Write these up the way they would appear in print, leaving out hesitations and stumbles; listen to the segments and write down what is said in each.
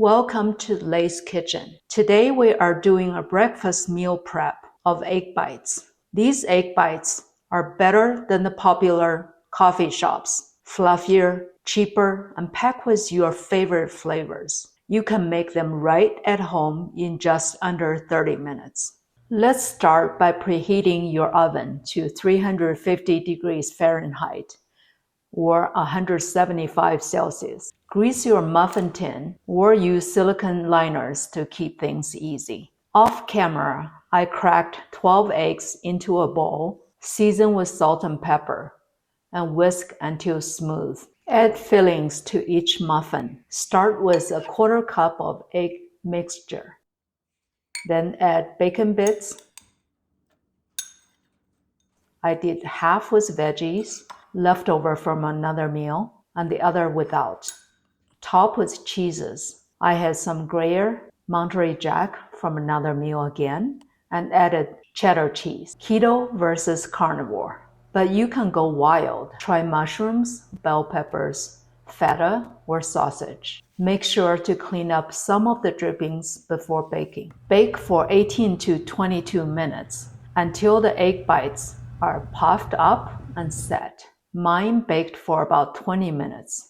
Welcome to Lay's Kitchen. Today we are doing a breakfast meal prep of egg bites. These egg bites are better than the popular coffee shops, fluffier, cheaper, and packed with your favorite flavors. You can make them right at home in just under 30 minutes. Let's start by preheating your oven to 350 degrees Fahrenheit or 175 Celsius. Grease your muffin tin or use silicone liners to keep things easy. Off camera, I cracked 12 eggs into a bowl, season with salt and pepper, and whisk until smooth. Add fillings to each muffin. Start with a quarter cup of egg mixture. Then add bacon bits. I did half with veggies, leftover from another meal, and the other without. Top with cheeses. I had some gruyere, Monterey Jack from another meal again, and added cheddar cheese. Keto versus carnivore. But you can go wild. Try mushrooms, bell peppers, feta, or sausage. Make sure to clean up some of the drippings before baking. Bake for 18 to 22 minutes until the egg bites are puffed up and set. Mine baked for about 20 minutes.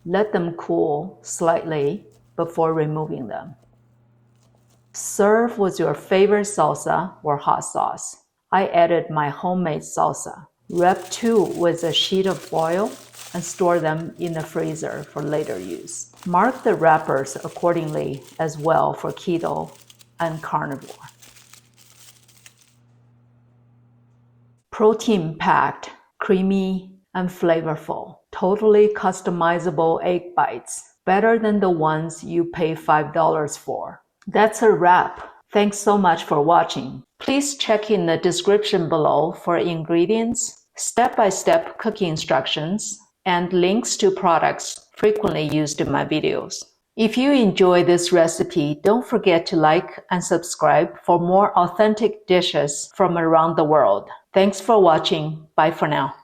Let them cool slightly before removing them. Serve with your favorite salsa or hot sauce. I added my homemade salsa. Wrap 2 with a sheet of foil and store them in the freezer for later use. Mark the wrappers accordingly as well for keto and carnivore. Protein-packed, creamy, and flavorful. Totally customizable egg bites. Better than the ones you pay $5 for. That's a wrap. Thanks so much for watching. Please check in the description below for ingredients, step-by-step cooking instructions, and links to products frequently used in my videos. If you enjoy this recipe, don't forget to like and subscribe for more authentic dishes from around the world. Thanks for watching. Bye for now.